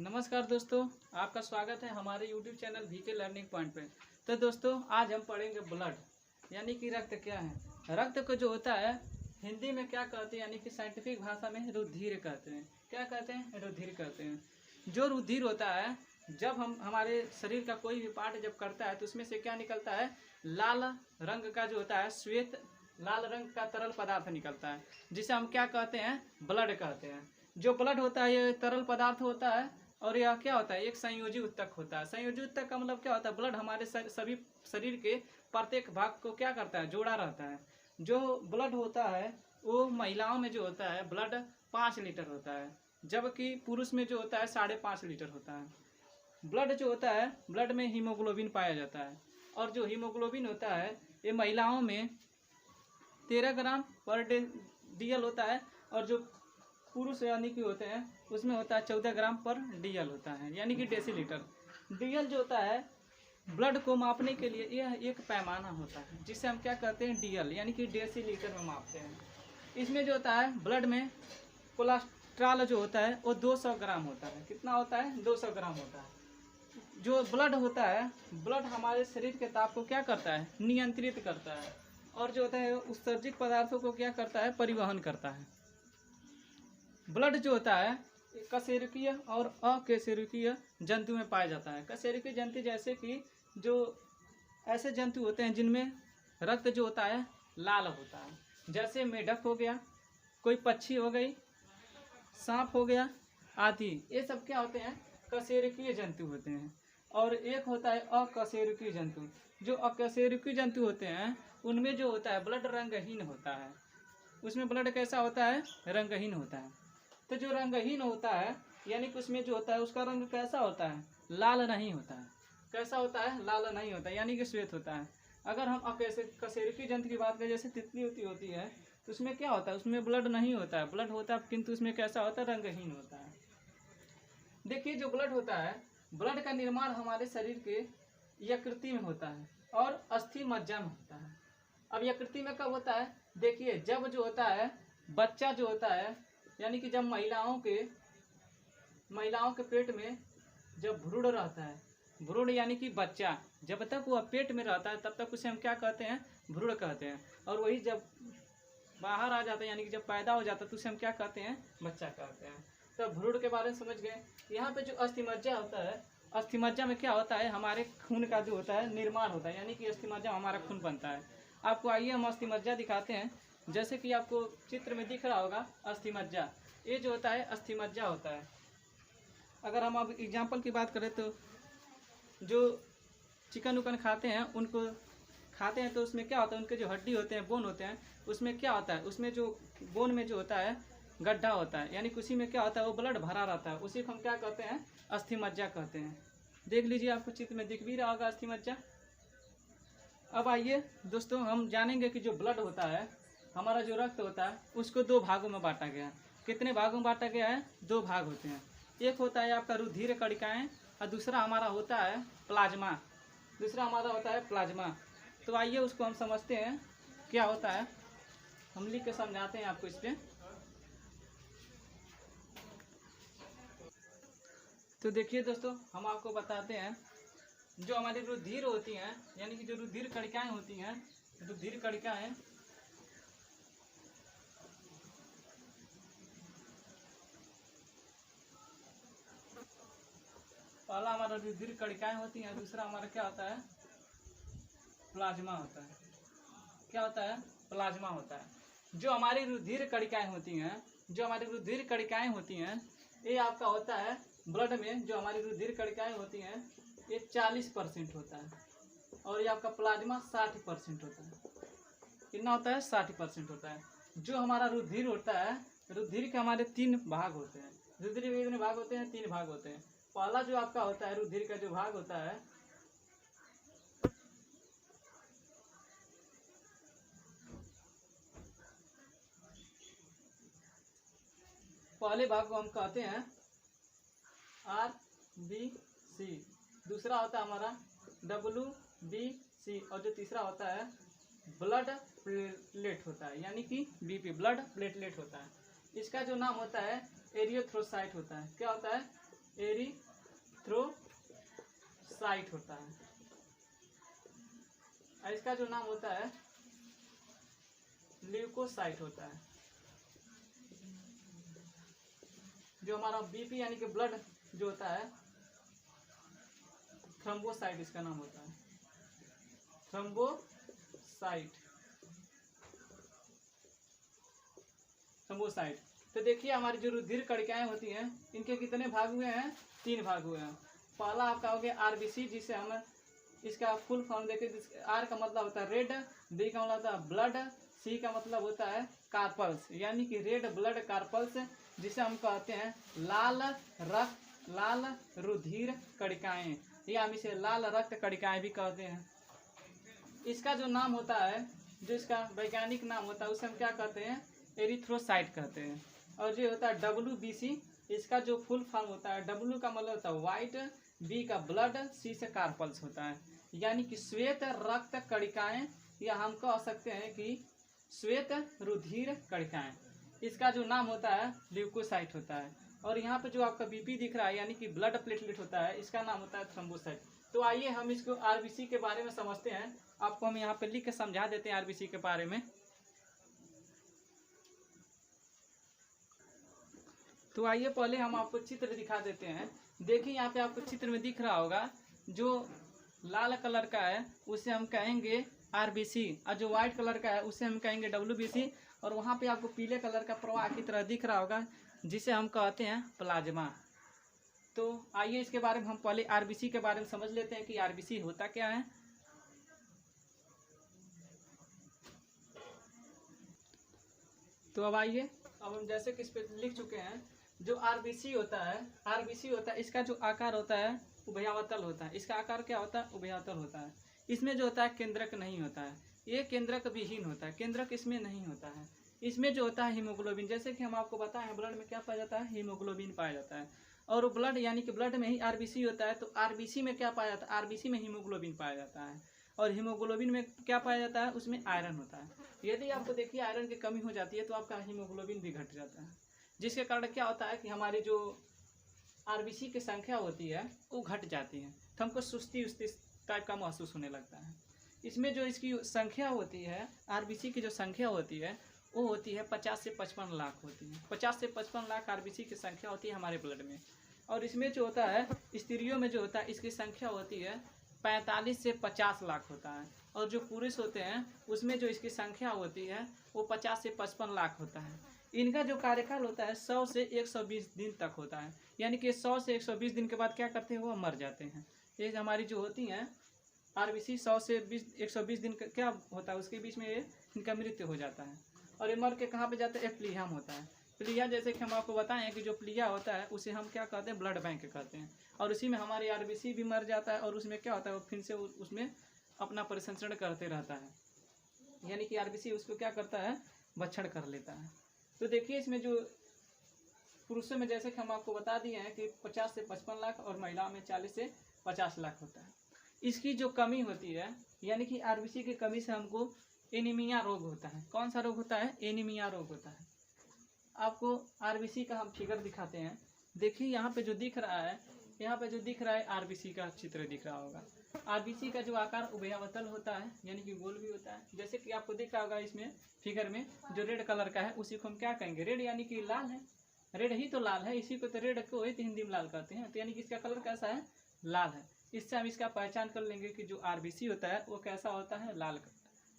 नमस्कार दोस्तों, आपका स्वागत है हमारे YouTube channel VK learning point पे। तो दोस्तों, आज हम पढ़ेंगे ब्लड यानी कि रक्त क्या है। रक्त को जो होता है हिंदी में क्या कहते हैं, यानी कि साइंटिफिक भाषा में रुधिर कहते हैं। क्या कहते हैं? रुधिर कहते हैं। जो रुधिर होता है, जब हम हमारे शरीर का कोई भी पार्ट जब करता है तो उसमें से क्या निकलता है? लाल रंग का जो होता है, श्वेत लाल रंग का तरल पदार्थ निकलता है, जिसे हम क्या कहते हैं? ब्लड कहते हैं। जो ब्लड होता है ये तरल पदार्थ होता है और यह क्या होता है? एक संयोजी उत्तक होता है। संयोजी उत्तक का मतलब क्या होता है? ब्लड हमारे सभी शरीर के प्रत्येक भाग को क्या करता है? जोड़ा रहता है। जो ब्लड होता है वो महिलाओं में जो होता है ब्लड 5 लीटर होता है, जबकि पुरुष में जो होता है 5.5 लीटर होता है। ब्लड जो होता है, ब्लड में हीमोग्लोबिन पाया जाता है, और जो हीमोग्लोबिन होता है ये महिलाओं में 13 ग्राम पर DL होता है, और जो पुरुष यानी कि होते हैं उसमें होता है 14 ग्राम पर DL होता है, यानी कि डेसीलीटर। DL जो होता है ब्लड को मापने के लिए यह एक पैमाना होता है, जिसे हम क्या कहते हैं? DL, यानी कि डेसीलीटर में मापते हैं। इसमें जो होता है ब्लड में कोलेस्ट्रॉल जो होता है वो 200 ग्राम होता है। कितना होता है? 200 ग्राम होता है। जो ब्लड होता है, ब्लड हमारे शरीर के ताप को क्या करता है? नियंत्रित करता है, और जो होता है उत्सर्जित पदार्थों को क्या करता है? परिवहन करता है। ब्लड जो होता है कशेरुकीय और अकशेरुकीय जंतु में पाया जाता है। कशेरुकीय जंतु जैसे कि जो ऐसे जंतु होते हैं जिनमें रक्त जो होता है लाल होता है, जैसे मेढक हो गया, कोई पक्षी हो गई, सांप हो गया आदि। ये सब क्या होते हैं? कशेरुकीय जंतु होते हैं। और एक होता है अकशेरुकीय जंतु। जो अकशेरुकीय जंतु होते हैं उनमें जो होता है ब्लड रंगहीन होता है। उसमें ब्लड कैसा होता है? रंगहीन होता है। तो जो रंगहीन होता है यानी कि उसमें जो होता है उसका रंग कैसा होता है? लाल नहीं होता है। कैसा होता है? लाल नहीं होता है, यानी कि श्वेत होता है। अगर हम कशेरुकी जंतु की बात करें, जैसे तितली होती है, तो उसमें क्या होता है? उसमें ब्लड नहीं होता है, ब्लड होता है किंतु उसमें कैसा होता है? रंगहीन होता है। देखिए, जो ब्लड होता है, ब्लड का निर्माण हमारे शरीर के यकृति में होता है और अस्थि मज्जा में होता है। अब यकृति में कब होता है? देखिए, जब जो होता है बच्चा जो होता है, यानी कि जब महिलाओं के पेट में जब भ्रूण रहता है, भ्रूण यानी कि बच्चा, जब तक वह पेट में रहता है तब तक उसे हम क्या कहते हैं? भ्रूण कहते हैं। और वही जब बाहर आ जाता है, यानी कि जब पैदा हो जाता है तो उसे हम क्या कहते हैं? बच्चा कहते हैं। तो भ्रूण के बारे में समझ गए। यहाँ पे जो अस्थिमज्जा होता है, अस्थिमज्जा में क्या होता है? हमारे खून का जो होता है निर्माण होता है, यानी कि अस्थिमज्जा हमारा खून बनता है। आपको आइए हम अस्थिमज्जा दिखाते हैं। जैसे कि आपको चित्र में दिख रहा होगा अस्थिमज्जा, ये जो होता है अस्थिमज्जा होता है। अगर हम अब एग्जाम्पल की बात करें तो जो चिकन उकन खाते हैं, उनको खाते हैं तो उसमें क्या होता है? उनके जो हड्डी होते हैं, बोन होते हैं, उसमें क्या होता है? उसमें जो बोन में जो होता है गड्ढा होता है, यानी कि उसी में क्या होता है? वो ब्लड भरा रहता है। उसी को हम क्या कहते हैं? अस्थिमज्जा कहते हैं। देख लीजिए, आपको चित्र में दिख भी रहा होगा अस्थिमज्जा। अब आइए दोस्तों, हम जानेंगे कि जो ब्लड होता है, हमारा जो रक्त होता है, उसको 2 भागों में बांटा गया है। कितने भागों में बांटा गया है? 2 भाग होते हैं। एक होता है आपका रुधिर कणिकाएं, और दूसरा हमारा होता है प्लाज्मा। दूसरा हमारा होता है प्लाज्मा। तो आइए उसको हम समझते हैं क्या होता है। हम लिख के समझाते हैं आपको इस पर। तो देखिए दोस्तों, हम आपको बताते हैं जो हमारी रुधिर होती हैं, यानी कि जो रुधिर कणिकाएं होती हैं, रुधिर कणिकाएं पहला हमारा रुधिर कणिकाएं होती हैं, दूसरा हमारा क्या होता है? प्लाज्मा होता है। क्या होता है? प्लाज्मा होता है। जो हमारी रुधिर कणिकाएं होती हैं, जो हमारी रुधिर कणिकाएं होती हैं, ये आपका होता है ब्लड में जो हमारी रुधिर कणिकाएं होती हैं ये 40% होता है, और ये आपका प्लाज्मा 60% होता है। कितना होता है? 60% होता है। जो हमारा रुधिर होता है, रुधिर के हमारे 3 भाग होते हैं। रुधिर के कितने भाग होते हैं? 3 भाग होते हैं। पहला जो आपका होता है रुधिर का जो भाग होता है, पहले भाग को हम कहते हैं RBC, दूसरा होता है हमारा WBC, और जो तीसरा होता है ब्लड प्लेटलेट होता है, यानी कि BP, ब्लड प्लेटलेट होता है। इसका जो नाम होता है एरियोथ्रोसाइट होता है। क्या होता है? एरिथ्रोसाइट होता है। इसका जो नाम होता है ल्यूकोसाइट होता है। जो हमारा बीपी यानी कि ब्लड जो होता है थ्रोम्बोसाइट इसका नाम होता है, थ्रोम्बोसाइट। तो देखिए हमारी जो रुधिर कणिकाएं होती हैं इनके कितने भाग हुए हैं? 3 भाग हुए हैं। पहला आपका हो गया आरबीसी, जिसे हम इसका फुल फॉर्म देखें। आर का मतलब होता है रेड, बी का मतलब होता है ब्लड, सी का मतलब होता है कार्पल्स यानी कि रेड ब्लड कार्पल्स, जिसे हम कहते हैं लाल रक्त, लाल रुधिर कणिकाएं, या हम इसे लाल रक्त कणिकाएं भी कहते हैं। इसका जो नाम होता है, जो इसका वैज्ञानिक नाम होता है, उसे हम क्या कहते हैं? एरिथ्रोसाइट कहते हैं। और जो होता है WBC, इसका जो फुल फॉर्म होता है, W का मतलब होता है व्हाइट, B का ब्लड, C से कार्पल्स होता है, यानी कि श्वेत रक्त कणिकाएं, या हम कह सकते हैं कि श्वेत रुधिर कणिकाएं। इसका जो नाम होता है ल्यूकोसाइट होता है। और यहाँ पे जो आपका बीपी दिख रहा है यानी कि ब्लड प्लेटलेट होता है, इसका नाम होता है थ्रोम्बोसाइट। तो आइए हम इसको आरबीसी के बारे में समझते हैं। आपको हम यहाँ पे लिख के समझा देते हैं आरबीसी के बारे में। तो आइए पहले हम आपको चित्र दिखा देते हैं। देखिए यहाँ पे आपको चित्र में दिख रहा होगा, जो लाल कलर का है उसे हम कहेंगे आरबीसी, और जो व्हाइट कलर का है उसे हम कहेंगे WBC। और वहाँ पे आपको पीले कलर का प्रवाह की तरह दिख रहा होगा, जिसे हम कहते हैं प्लाज्मा। तो आइए इसके बारे में हम पहले आरबीसी के बारे में समझ लेते हैं कि आरबीसी होता क्या है। तो अब आइए, अब हम जैसे कि इस पे लिख चुके हैं, जो आरबीसी होता है, इसका जो आकार होता है उभयावतल होता है। इसका आकार क्या होता है? उभयावतल होता है। इसमें जो होता है केंद्रक नहीं होता है, ये केंद्रक विहीन होता है, केंद्रक इसमें नहीं होता है। इसमें जो होता है हीमोग्लोबिन, जैसे कि हम आपको बताए हैं ब्लड में क्या पाया जाता है? हीमोग्लोबिन पाया जाता है। और ब्लड यानी कि ब्लड में ही आरबीसी होता है, तो आरबीसी में क्या पाया जाता है? आरबीसी में हीमोग्लोबिन पाया जाता है। और हीमोग्लोबिन में क्या पाया जाता है? उसमें आयरन होता है। यदि आपको देखिए आयरन की कमी हो जाती है तो आपका हीमोग्लोबिन भी घट जाता है, जिसके कारण क्या होता है कि हमारी जो आरबीसी की संख्या होती है वो घट जाती है, तो हमको सुस्ती उस्ती टाइप का महसूस होने लगता है। इसमें जो इसकी संख्या होती है, आरबीसी की जो संख्या होती है वो होती है 50 से 55 लाख होती है। 50 से 55 लाख आरबीसी की संख्या होती है हमारे ब्लड में। और इसमें जो होता है स्त्रियों में जो होता है इसकी संख्या होती है 45 से 50 लाख होता है। और जो पुरुष होते हैं उसमें जो इसकी संख्या होती है वो 50 से 55 लाख होता है। इनका जो कार्यकाल होता है 100 से 120 दिन तक होता है, यानी कि 100 से 120 दिन के बाद क्या करते हैं? वो मर जाते हैं। ये हमारी जो होती हैं आरबीसी 100 से 120 दिन का क्या होता है, उसके बीच में ये इनका मृत्यु हो जाता है। और ये मर के कहाँ पे जाता है? प्लीहा में होता है। प्लीहा जैसे कि हम आपको बताएं कि जो प्लीहा होता है उसे हम क्या कहते हैं? ब्लड बैंक कहते हैं। और उसी में हमारी आरबीसी भी मर जाता है, और उसमें क्या होता है? वो फिर से उसमें अपना परिसंचरण करते रहता है, यानी कि आरबीसी उसको क्या करता है? भक्षण कर लेता है। तो देखिए इसमें जो पुरुषों में जैसे कि हम आपको बता दिए हैं कि 50 से 55 लाख और महिलाओं में 40 से 50 लाख होता है। इसकी जो कमी होती है, यानी कि आरबीसी की कमी से हमको एनीमिया रोग होता है। कौन सा रोग होता है? एनीमिया रोग होता है। आपको आरबीसी का हम फिगर दिखाते हैं। देखिए यहाँ पे जो दिख रहा है, यहाँ पे जो दिख रहा है आरबीसी का चित्र दिख रहा होगा। आरबीसी का जो आकार उभयावतल होता है, यानी कि गोल भी होता है। जैसे कि आपको दिख रहा होगा इसमें फिगर में जो रेड कलर का है उसी को हम क्या कहेंगे? रेड, यानी कि लाल है। रेड ही तो लाल है, इसी को तो रेड को ही तो हिंदी में लाल कहते हैं। तो यानी कि इसका कलर कैसा है? लाल है। इससे हम इसका पहचान कर लेंगे कि जो आरबीसी होता है वो कैसा होता है? लाल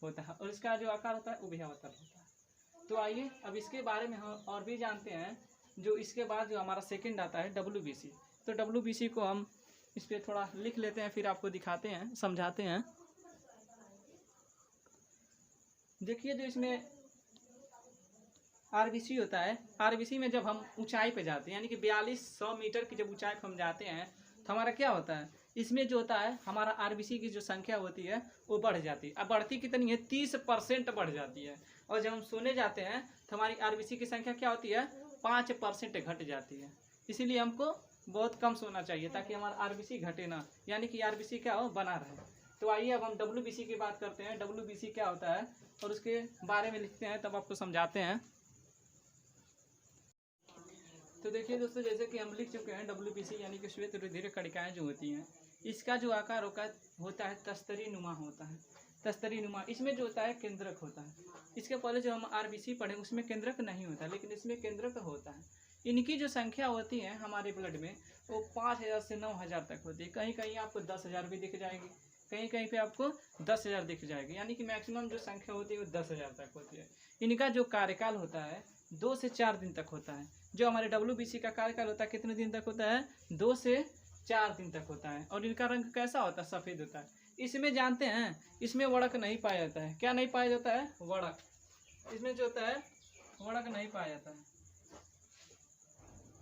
होता है। और इसका जो आकार होता है उभयावतल होता है। तो आइए अब इसके बारे में हम और भी जानते हैं। जो इसके बाद जो हमारा सेकंड आता है WBC। तो WBC को हम इस पर थोड़ा लिख लेते हैं, फिर आपको दिखाते हैं, समझाते हैं। देखिए जो इसमें आरबीसी होता है, आरबीसी में जब हम ऊंचाई पे जाते हैं, यानी कि 4200 मीटर की जब ऊंचाई पे हम जाते हैं तो हमारा क्या होता है? इसमें जो होता है हमारा आरबीसी की जो संख्या होती है वो बढ़ जाती है। अब बढ़ती कितनी है? 30% बढ़ जाती है। और जब हम सोने जाते हैं तो हमारी आरबीसी की संख्या क्या होती है? 5% घट जाती है। इसीलिए हमको बहुत कम सोना चाहिए ताकि हमारा आरबीसी घटे ना, यानी कि आरबीसी क्या हो? बना रहे। तो आइए अब हम WBC की बात करते हैं। WBC क्या होता है और उसके बारे में लिखते हैं, तब आपको समझाते हैं। तो देखिए दोस्तों, जैसे कि हम लिख चुके हैं WBC यानी कि श्वेत रुधिर कणिकाएं जो होती हैं, इसका जो आकार होता है तस्तरी नुमा होता है। तस्तरी नुमा, इसमें जो होता है केंद्रक होता है। इसके पहले जो हम RBC पढ़े उसमें केंद्रक नहीं होता, लेकिन इसमें केंद्रक होता है। इनकी जो संख्या होती है हमारे ब्लड में वो 5000 से 9000 तक होती है। कहीं कहीं आपको 10,000 भी दिख जाएगी, कहीं कहीं पे आपको 10,000 दिख जाएगी, यानी कि मैक्सिमम जो संख्या होती है वो 10,000 तक होती है। इनका जो कार्यकाल होता है 2 से 4 दिन तक होता है। जो हमारे WBC का कार्यकाल होता है कितने दिन तक होता है? 2 से 4 दिन तक होता है। और इनका रंग कैसा होता है? सफ़ेद होता है। इसमें जानते हैं, इसमें वड़क नहीं पाया जाता है। क्या नहीं पाया जाता है? वड़क। इसमें जो होता है वड़क नहीं पाया जाता है,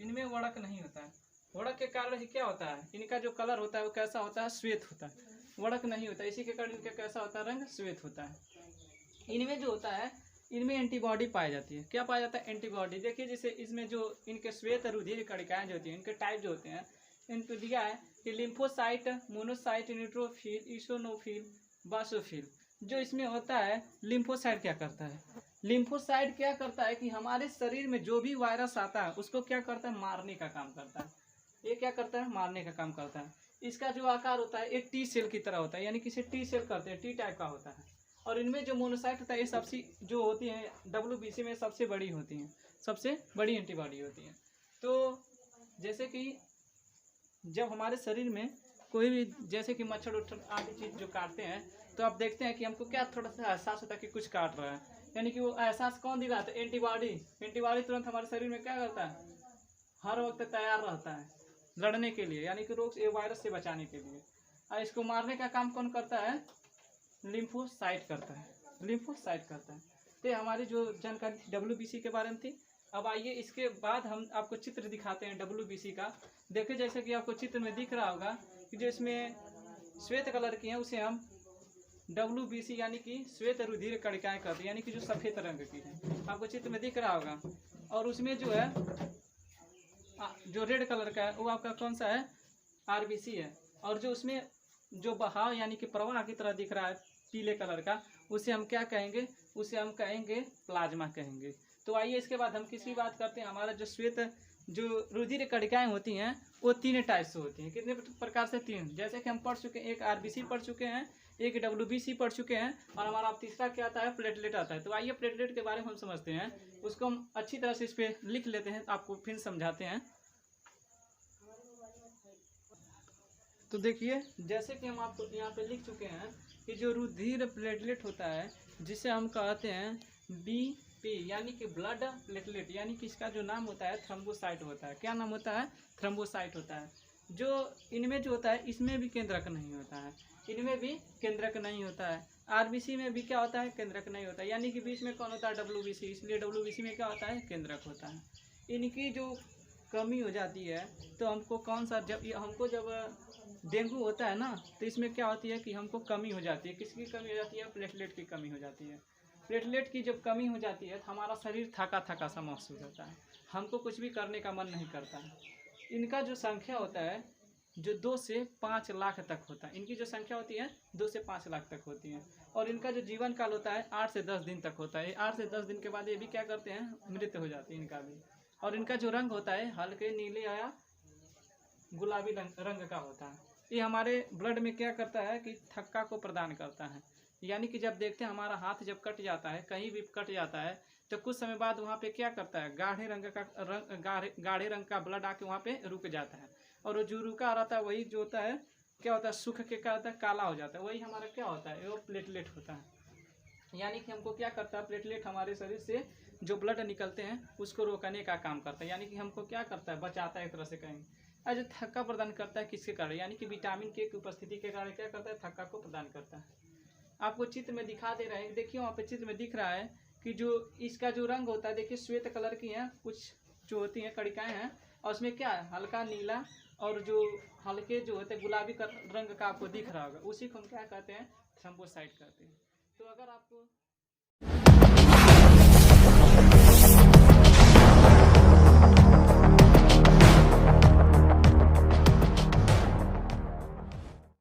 इनमें वड़क नहीं होता है। वड़क के कारण ही क्या होता है? इनका जो कलर होता है वो कैसा होता है? श्वेत होता है। वड़क नहीं होता, इसी के कारण इनका कैसा होता है? रंग श्वेत होता है। इनमें जो होता है, इनमें एंटीबॉडी पाई जाती है। क्या पाया जाता है? एंटीबॉडी। देखिए जैसे इसमें जो इनके श्वेत रुधिर कणिकाएं जो होती हैं, इनके टाइप जो होते हैं, इनको दिया है कि लिम्फोसाइट, मोनोसाइट, न्यूट्रोफिल, ईसोनोफिल, बासोफिल। जो इसमें होता है लिम्फोसाइट क्या करता है? लिम्फोसाइट क्या करता है कि हमारे शरीर में जो भी वायरस आता है उसको क्या करता है? मारने का काम करता है। ये क्या करता है? मारने का काम करता है। इसका जो आकार होता है एक टी सेल की तरह होता है, यानी कि इसे टी सेल करते हैं, टी टाइप का होता है। और इनमें जो मोनोसाइट होता है ये सबसे जो होती हैं WBC में सबसे बड़ी होती हैं, सबसे बड़ी एंटीबॉडी होती है। तो जैसे कि जब हमारे शरीर में कोई भी जैसे कि मच्छर उच्छर आदि चीज़ जो काटते हैं, तो आप देखते हैं कि हमको क्या थोड़ा सा एहसास होता है कि कुछ काट रहा है, यानी कि वो एहसास कौन दिलाता है? एंटीबॉडी। एंटीबॉडी तुरंत हमारे शरीर में क्या करता है? हर वक्त तैयार रहता है लड़ने के लिए, यानी कि रोग से, वायरस से बचाने के लिए। और इसको मारने का काम कौन करता है? लिम्फोसाइट करता है। लिम्फोसाइट करता है। तो हमारी जो जानकारी थी WBC के बारे में थी। अब आइए इसके बाद हम आपको चित्र दिखाते हैं WBC का। देखिए जैसे कि आपको चित्र में दिख रहा होगा कि जो इसमें श्वेत कलर की है उसे हम WBC यानी कि श्वेत रुधिर कणिकाएं कहते हैं, यानी कि जो सफ़ेद रंग की है। आपको चित्र में दिख रहा होगा। और उसमें जो है जो रेड कलर का है वो आपका कौन सा है? RBC है। और जो उसमें जो बहाव यानी कि प्रवाह की तरह दिख रहा है पीले कलर का, उसे हम क्या कहेंगे? उसे हम कहेंगे प्लाज्मा कहेंगे। तो आइए इसके बाद हम किसकी बात करते हैं? हमारा जो श्वेत जो रुधिर कणिकाएं होती हैं वो 3 टाइप से होती हैं। कितने प्रकार से? 3। जैसे कि हम पढ़ चुके हैं, एक RBC पढ़ चुके हैं, एक WBC पढ़ चुके हैं, और हमारा तीसरा क्या आता है? प्लेटलेट आता है। तो आइए प्लेटलेट के बारे में हम समझते हैं, उसको हम अच्छी तरह से इस पर लिख लेते हैं, आपको फिर समझाते हैं। तो देखिए जैसे कि हम आपको यहाँ पे लिख चुके हैं कि जो रुधिर प्लेटलेट होता है जिसे हम कहते हैं BP यानी कि ब्लड प्लेटलेट, यानी कि इसका जो नाम होता है थ्रोम्बोसाइट होता है। क्या नाम होता है? थ्रोम्बोसाइट होता है। जो इनमें जो होता है इसमें भी केंद्रक नहीं होता है, इनमें भी केंद्रक नहीं होता है। RBC में भी क्या होता है? केंद्रक नहीं होता है, यानी कि बीच में कौन होता है? WBC। इसलिए WBC में क्या होता है? केंद्रक होता है। इनकी जो कमी हो जाती है तो हमको कौन सा, जब डेंगू होता है ना, तो इसमें क्या होती है कि हमको कमी हो जाती है। किसकी कमी हो जाती है? प्लेटलेट की कमी हो जाती है। प्लेटलेट की जब कमी हो जाती है तो हमारा शरीर थका थका सा महसूस होता है, हमको कुछ भी करने का मन नहीं करता है। इनका जो संख्या होता है जो 2 से 5 लाख तक होता है। इनकी जो संख्या होती है 2 से 5 लाख तक होती है। और इनका जो जीवन काल होता है 8 से 10 दिन तक होता है। 8 से 10 दिन के बाद ये भी क्या करते हैं? मृत हो जाती है इनका भी। और इनका जो रंग होता है हल्के नीले या गुलाबी रंग का होता है। ये हमारे ब्लड में क्या करता है कि थक्का को प्रदान करता है, यानी कि जब देखते हैं हमारा हाथ जब कट जाता है, कहीं भी कट जाता है, तो कुछ समय बाद वहाँ पे क्या करता है? गाढ़े रंग का ब्लड आके वहाँ पे रुक जाता है। और वो जो रुका रहता है वही जो होता है क्या होता है? सूख के क्या होता है? काला हो जाता है। वही हमारा क्या होता है? वो प्लेटलेट होता है। यानी कि हमको क्या करता है? प्लेटलेट हमारे शरीर से जो ब्लड निकलते हैं उसको रोकने का काम करता है, यानी कि हमको क्या करता है? बचाता है एक तरह से कहेंगे। और जो थक्का प्रदान करता है किसके कारण? यानी कि विटामिन के उपस्थिति के कारण क्या करता है? थक्का को प्रदान करता है। आपको चित्र में दिखा दे रहे हैं, देखिए वहाँ पे चित्र में दिख रहा है कि जो इसका जो रंग होता है, देखिए श्वेत कलर की है कुछ जो होती हैं कणिकाएं हैं, और उसमें क्या है? हल्का नीला और जो हल्के जो होते हैं गुलाबी रंग का आपको दिख रहा होगा, उसी को हम क्या कहते हैं? थ्रोम्बोसाइट कहते हैं। तो अगर आपको